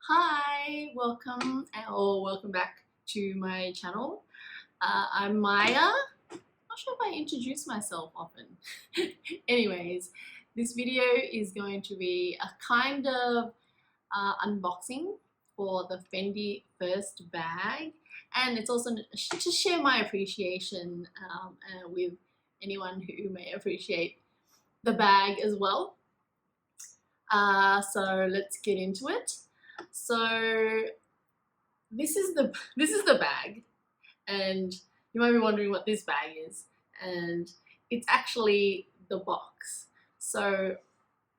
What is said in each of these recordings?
Hi, welcome back to my channel. I'm Maya. Not sure if I introduce myself often. Anyways, this video is going to be a kind of unboxing for the Fendi First bag, and it's also to share my appreciation with anyone who may appreciate the bag as well. So let's get into it. So this is the bag, and you might be wondering what this bag is, and it's actually the box. So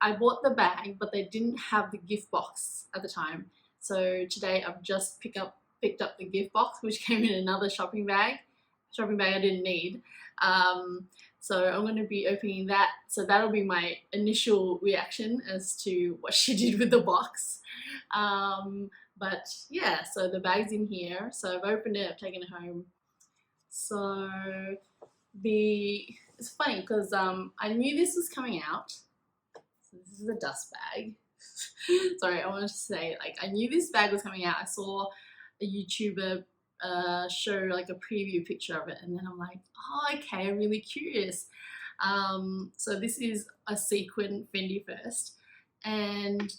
I bought the bag, but they didn't have the gift box at the time. So today I've just picked up the gift box, which came in another shopping bag I didn't need. So I'm going to be opening that. So that'll be my initial reaction as to what she did with the box. But yeah, so the bag's in here. So I've opened it, I've taken it home. So it's funny because I knew this was coming out. So this is a dust bag. Sorry, I wanted to say, like, I knew this bag was coming out. I saw a YouTuber show like a preview picture of it, and then I'm like, oh, okay, I'm really curious. So this is a Sequin Fendi First, and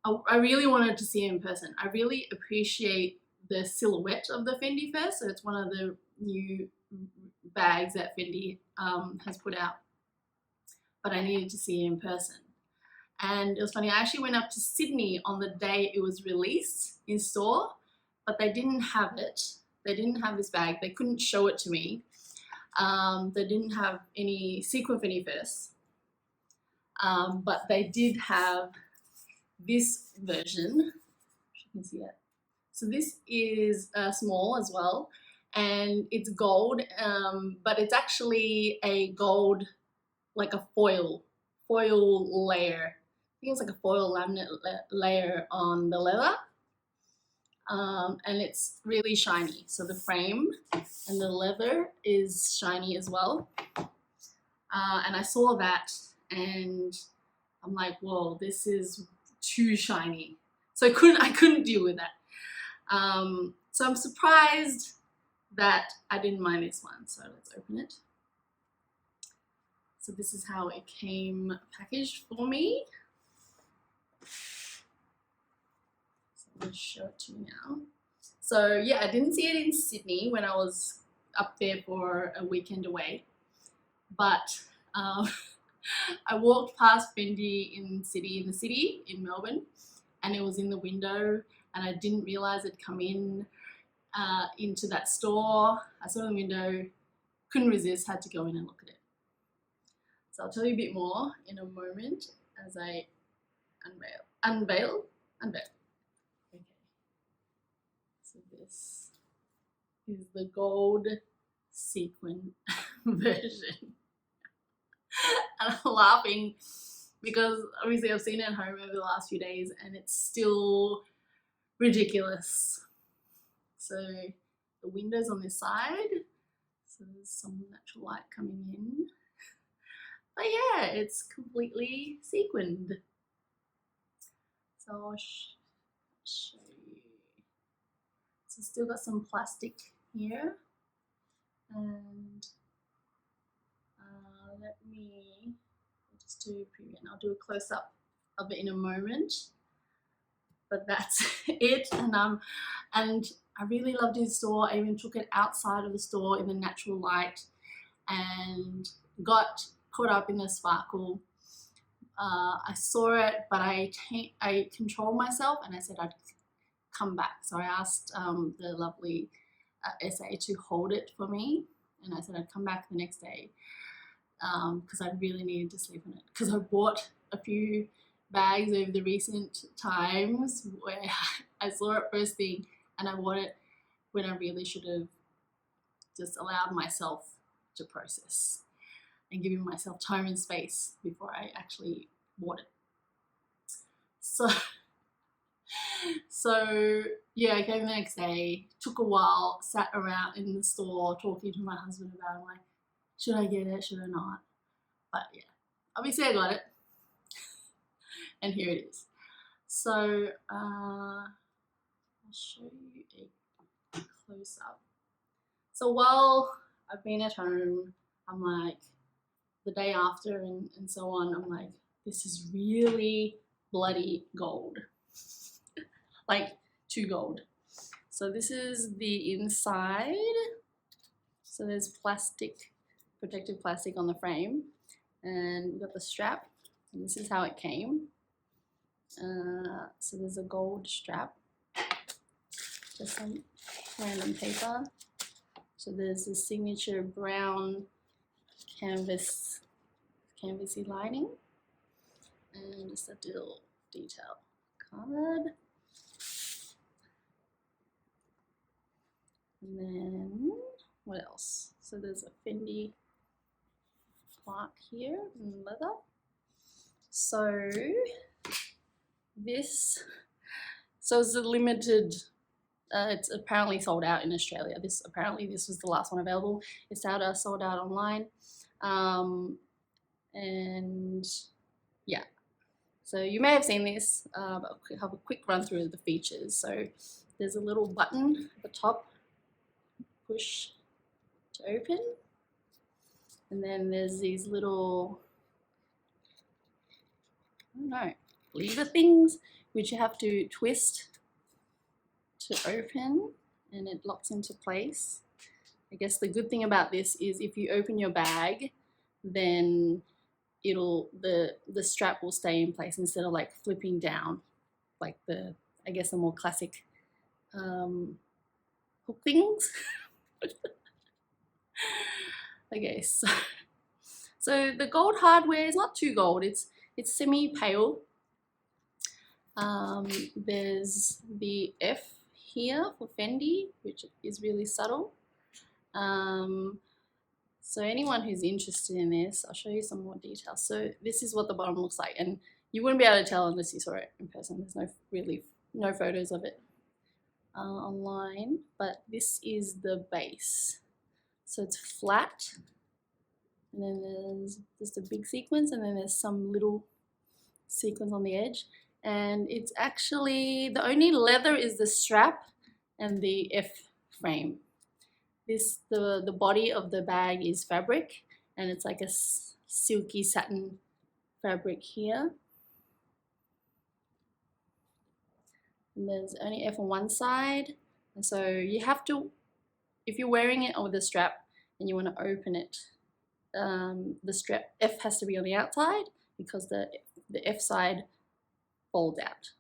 I really wanted to see it in person. I really appreciate the silhouette of the Fendi First. So it's one of the new bags that Fendi has put out, but I needed to see it in person. And it was funny, I actually went up to Sydney on the day it was released in store, but they didn't have it. They didn't have this bag. They couldn't show it to me. They didn't have any Sequin Fendi First, but they did have this version. You can see it. So this is small as well, and it's gold, but it's actually a gold, like a foil layer. I think it's like a foil laminate layer on the leather. And it's really shiny. So the frame and the leather is shiny as well. And I saw that and I'm like, whoa, this is too shiny. So I couldn't deal with that. So I'm surprised that I didn't mind this one. So let's open it. So this is how it came packaged for me. I'll show it to you now. So yeah, I didn't see it in Sydney when I was up there for a weekend away, but I walked past Fendi in the city in Melbourne, and it was in the window, and I didn't realize it'd come into that store. I saw it in the window, couldn't resist, had to go in and look at it. So I'll tell you a bit more in a moment as I unveil. Okay, so this is the gold sequin version. And I'm laughing because obviously I've seen it at home over the last few days and it's still ridiculous. So the windows on this side, so there's some natural light coming in. But yeah, it's completely sequined. So I'll show you. So still got some plastic here, and let me just do a preview, and I'll do a close-up of it in a moment. But that's it, and I really loved his store. I even took it outside of the store in the natural light and got caught up in the sparkle. I saw it, but I controlled myself and I said I'd come back. So I asked the lovely SA to hold it for me, and I said I'd come back the next day because I really needed to sleep on it, because I bought a few bags over the recent times where I saw it first thing and I bought it when I really should have just allowed myself to process and giving myself time and space before I actually bought it. So yeah, I came the next day, took a while, sat around in the store talking to my husband about it, like, should I get it, should I not? But yeah, obviously I got it, and here it is. So I'll show you a close up. So while I've been at home, I'm like, the day after and so on, I'm like, this is really bloody gold. Like, too gold. So this is the inside. So there's plastic, protective plastic on the frame, and we've got the strap, and this is how it came. So there's a gold strap, just some random paper. So there's the signature brown canvasy lining, and just a little detail card. And then what else? So there's a Fendi plaque here in leather. So this, so it's a limited. It's apparently sold out in Australia. This was the last one available. It's sold out online, and yeah. So you may have seen this. But I'll have a quick run through of the features. So there's a little button at the top. Push to open, and then there's these little, I don't know, lever things which you have to twist to open, and it locks into place. I guess the good thing about this is if you open your bag, then the strap will stay in place instead of like flipping down like the, I guess, the more classic hook things. Okay, so the gold hardware is not too gold. It's semi-pale. There's the F here for Fendi, which is really subtle. So anyone who's interested in this, I'll show you some more details. So this is what the bottom looks like, and you wouldn't be able to tell unless you saw it in person. There's no photos of it online, but this is the base. So it's flat, and then there's just a big sequence, and then there's some little sequins on the edge. And it's actually, the only leather is the strap and the F frame. The body of the bag is fabric, and it's like a silky satin fabric here. And there's only F on one side, and so you have to, if you're wearing it with a strap and you want to open it, the strap F has to be on the outside because the F side folds out.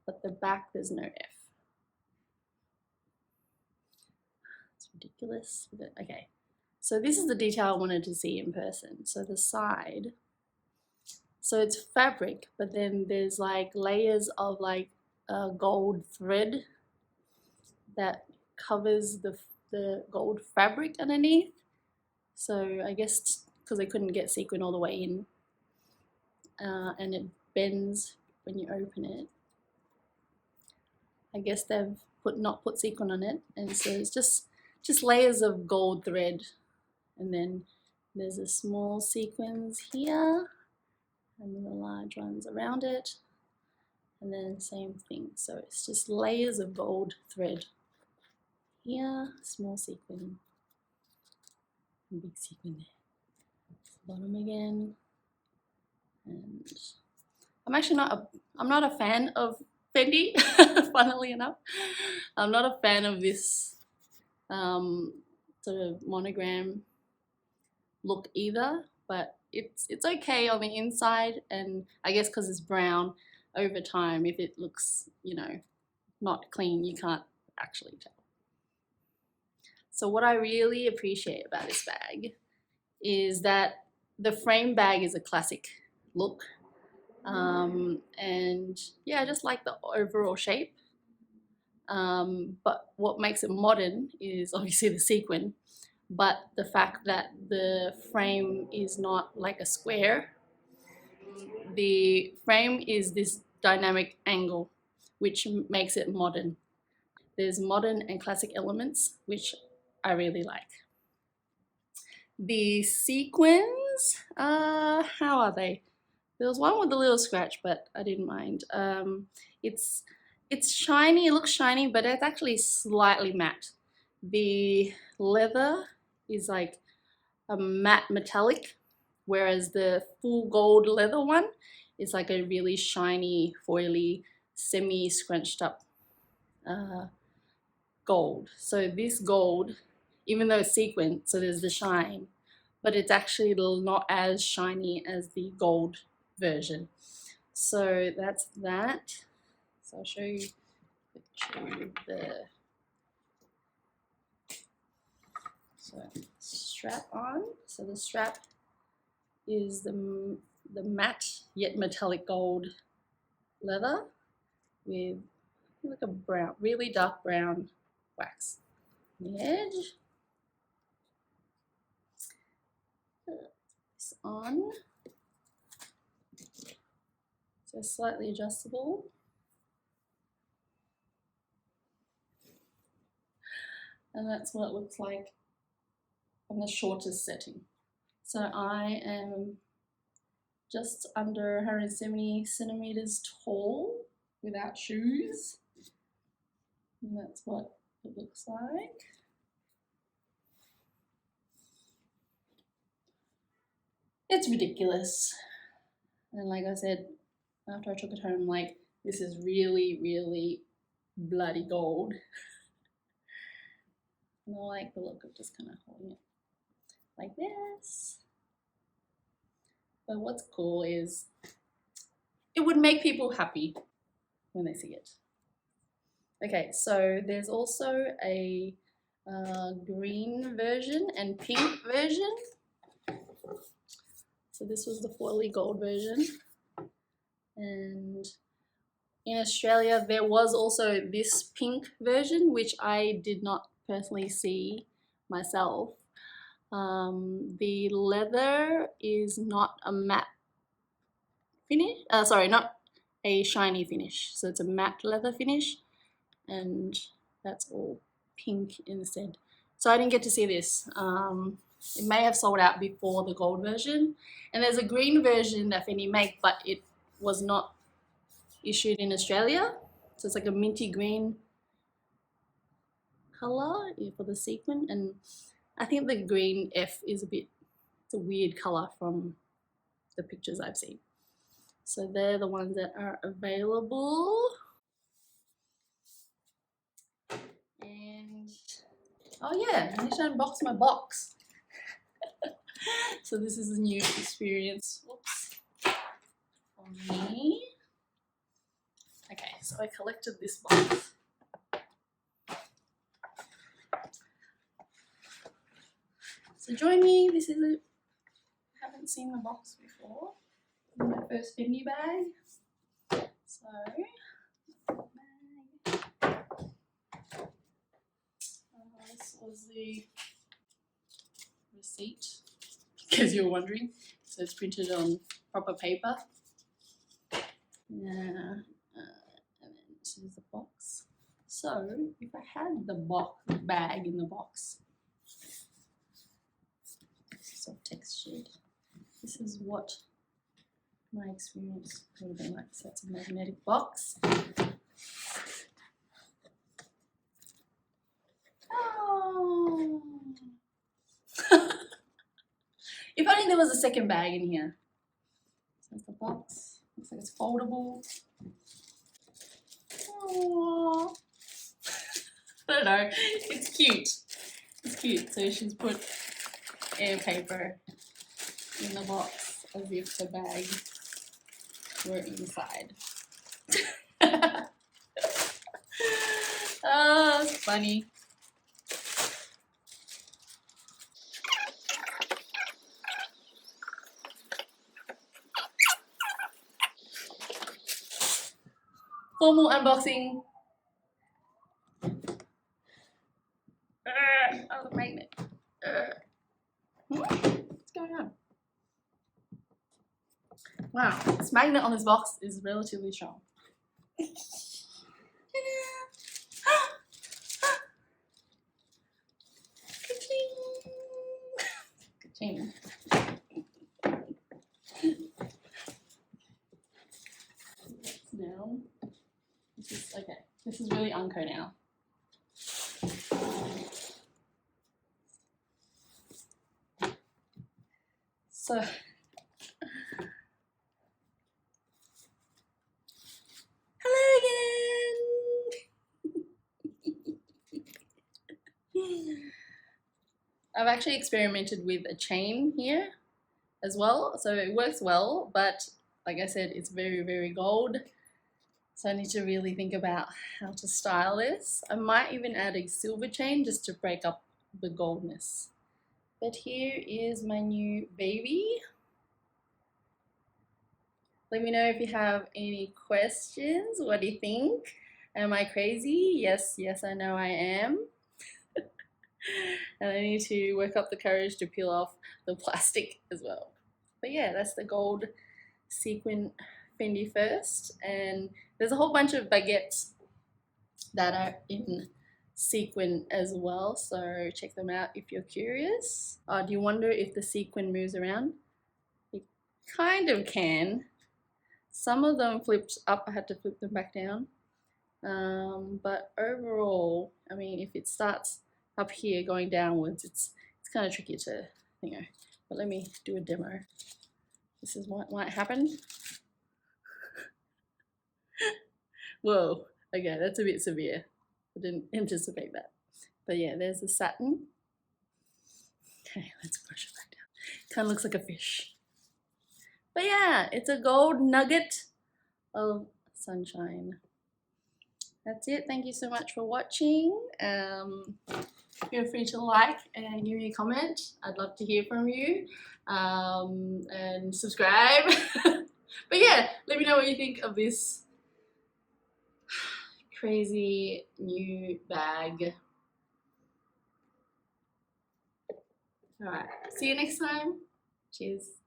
But the back, there's no F. It's ridiculous. But okay, so this is the detail I wanted to see in person. So the side, so it's fabric, but then there's like layers of like gold thread that covers the gold fabric underneath. So I guess because they couldn't get sequin all the way in, and it bends when you open it. I guess they've not put sequin on it, and so it's just layers of gold thread, and then there's a small sequins here, and then the large ones around it, and then same thing. So it's just layers of gold thread. Here, small sequin, and big sequin there. Bottom again, and I'm not a fan of Fendi. Funnily enough, I'm not a fan of this sort of monogram look either. But it's okay on the inside, and I guess because it's brown, over time, if it looks, you know, not clean, you can't actually tell. So what I really appreciate about this bag is that the frame bag is a classic look, and yeah, I just like the overall shape, but what makes it modern is obviously the sequin, but the fact that the frame is not like a square. The frame is this dynamic angle which makes it modern. There's modern and classic elements which I really like. The sequins, how are they? There was one with a little scratch, but I didn't mind. It's shiny, it looks shiny, but it's actually slightly matte. The leather is like a matte metallic, whereas the full gold leather one is like a really shiny, foily, semi-scrunched up gold. So this gold, even though it's sequined, so there's the shine, but it's actually not as shiny as the gold version. So that's that. So I'll show you the strap on. So the strap is the matte yet metallic gold leather with like a brown, really dark brown wax on the edge. This on. So slightly adjustable. And that's what it looks like on the shortest setting. So I am just under 170 centimeters tall without shoes. And that's what it looks like. It's ridiculous. And like I said, after I took it home, like, this is really, really bloody gold. And I like the look of just kind of holding it like this. But what's cool is it would make people happy when they see it. Okay, so there's also a green version and pink version. So this was the foily gold version. And in Australia, there was also this pink version, which I did not personally see myself. The leather is not a matte finish, sorry, not a shiny finish. So it's a matte leather finish, and that's all pink instead. So I didn't get to see this. It may have sold out before the gold version. And there's a green version that Fendi make, but it was not issued in Australia. So it's like a minty green color for the sequin. And I think the green F is it's a weird color from the pictures I've seen. So they're the ones that are available. And oh yeah, I need to unbox my box. So this is a new experience. Whoops. For me. Okay, so I collected this box. So join me. This is I haven't seen the box before. This is my first Fendi bag. So this was the receipt, because you're wondering. So it's printed on proper paper. Yeah, and then this is the box. So if I had the bag in the box, so textured, this is what my experience would have been like. So it's a magnetic box. Oh. If only there was a second bag in here. So that's the box. Looks like it's foldable. Aww. I don't know. It's cute. It's cute. So she's put air paper in the box as if the bag were inside. Oh, it's funny. Formal unboxing. Oh, the magnet. What's going on? Wow, this magnet on this box is relatively strong. Ka-ching. This is okay. This is really unco now. So hello again. I've actually experimented with a chain here as well, so it works well, but like I said, it's very, very gold. So I need to really think about how to style this. I might even add a silver chain just to break up the goldness. But here is my new baby. Let me know if you have any questions. What do you think? Am I crazy? Yes, I know I am. And I need to work up the courage to peel off the plastic as well. But yeah, that's the gold sequin Fendi First, and there's a whole bunch of baguettes that are in sequin as well, so check them out if you're curious. Do you wonder if the sequin moves around? It kind of can. Some of them flipped up, I had to flip them back down. But overall, I mean, if it starts up here going downwards, it's kind of tricky to, you know, but let me do a demo. This is what might happen. Whoa, okay, that's a bit severe. I didn't anticipate that. But yeah, there's the satin. Okay, let's push it back down. Kind of looks like a fish. But yeah, it's a gold nugget of sunshine. That's it. Thank you so much for watching. Feel free to like and give me a comment. I'd love to hear from you. And subscribe. But yeah, let me know what you think of this crazy new bag. Alright, see you next time. Cheers.